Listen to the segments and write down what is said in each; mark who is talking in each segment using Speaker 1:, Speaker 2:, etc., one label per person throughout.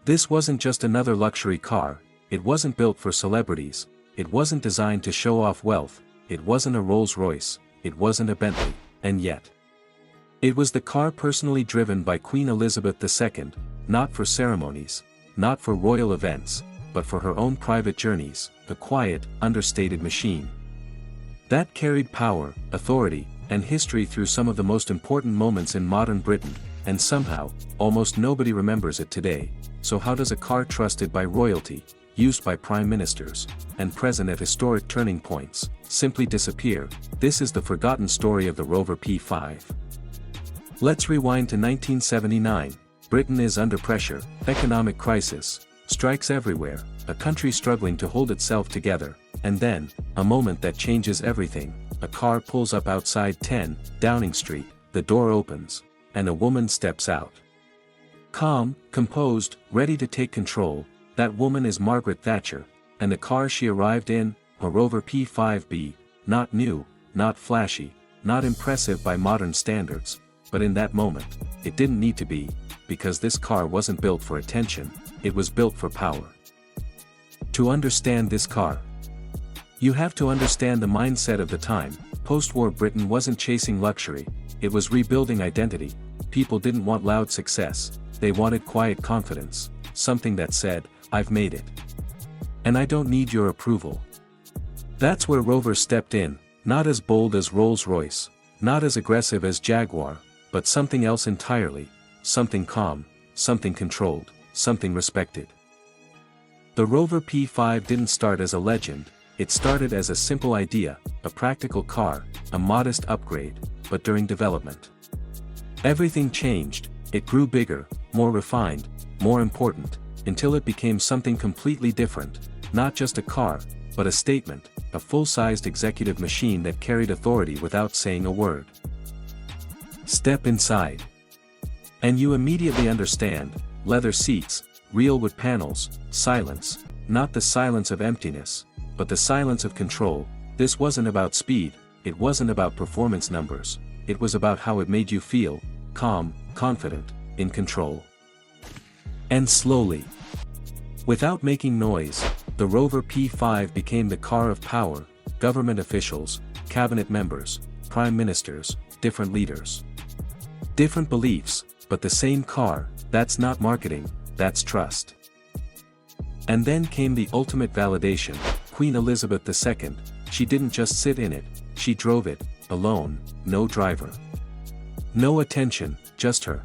Speaker 1: This wasn't just another luxury car, it wasn't built for celebrities, it wasn't designed to show off wealth, it wasn't a Rolls-Royce, it wasn't a Bentley, and yet. It was the car personally driven by Queen Elizabeth II, not for ceremonies, not for royal events, but for her own private journeys, a quiet, understated machine. That carried power, authority, and history through some of the most important moments in modern Britain, and somehow, almost nobody remembers it today. So how does a car trusted by royalty, used by prime ministers, and present at historic turning points, simply disappear? This is the forgotten story of the Rover P5. Let's rewind to 1979. Britain is under pressure, economic crisis, strikes everywhere, a country struggling to hold itself together, and then, a moment that changes everything. A car pulls up outside 10 Downing Street, the door opens, and a woman steps out. Calm, composed, ready to take control, that woman is Margaret Thatcher, and the car she arrived in, a Rover P5B, not new, not flashy, not impressive by modern standards, but in that moment, it didn't need to be, because this car wasn't built for attention, it was built for power. To understand this car, you have to understand the mindset of the time. Post-war Britain wasn't chasing luxury, it was rebuilding identity. People didn't want loud success, they wanted quiet confidence, something that said, I've made it. And I don't need your approval. That's where Rover stepped in, not as bold as Rolls-Royce, not as aggressive as Jaguar, but something else entirely, something calm, something controlled, something respected. The Rover P5 didn't start as a legend, it started as a simple idea, a practical car, a modest upgrade, but during development, everything changed. It grew bigger, more refined, more important, until it became something completely different, not just a car, but a statement, a full-sized executive machine that carried authority without saying a word. Step inside, and you immediately understand. Leather seats, real wood panels, silence, not the silence of emptiness, but the silence of control. This wasn't about speed, it wasn't about performance numbers, it was about how it made you feel, calm, confident, in control. And slowly, without making noise, the Rover P5 became the car of power. Government officials, cabinet members, prime ministers, different leaders, different beliefs, but the same car. That's not marketing, that's trust. And then came the ultimate validation. Queen Elizabeth II, she didn't just sit in it, she drove it, alone, no driver, no attention, just her.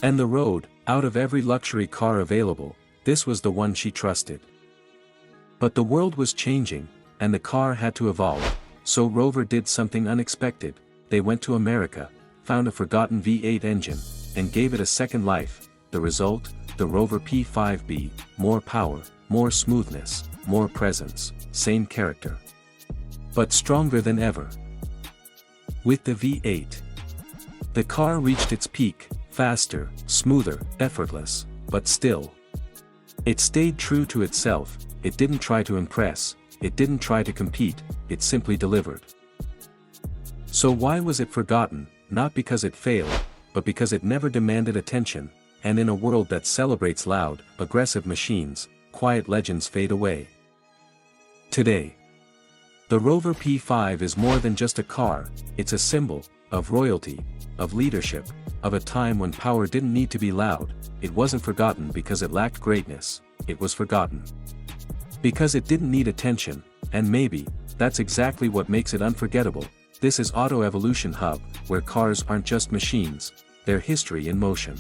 Speaker 1: And the road, out of every luxury car available, this was the one she trusted. But the world was changing, and the car had to evolve, so Rover did something unexpected. They went to America, found a forgotten V8 engine, and gave it a second life. The result? The Rover P5B, more power, more smoothness, more presence, same character, but stronger than ever. With the V8, the car reached its peak, faster, smoother, effortless, but still. It stayed true to itself, it didn't try to impress, it didn't try to compete, it simply delivered. So why was it forgotten? Not because it failed, but because it never demanded attention, and in a world that celebrates loud, aggressive machines, quiet legends fade away. Today, the Rover P5 is more than just a car, it's a symbol of royalty, of leadership, of a time when power didn't need to be loud. It wasn't forgotten because it lacked greatness, it was forgotten because it didn't need attention, and maybe, that's exactly what makes it unforgettable. This is Auto Evolution Hub, where cars aren't just machines, they're history in motion.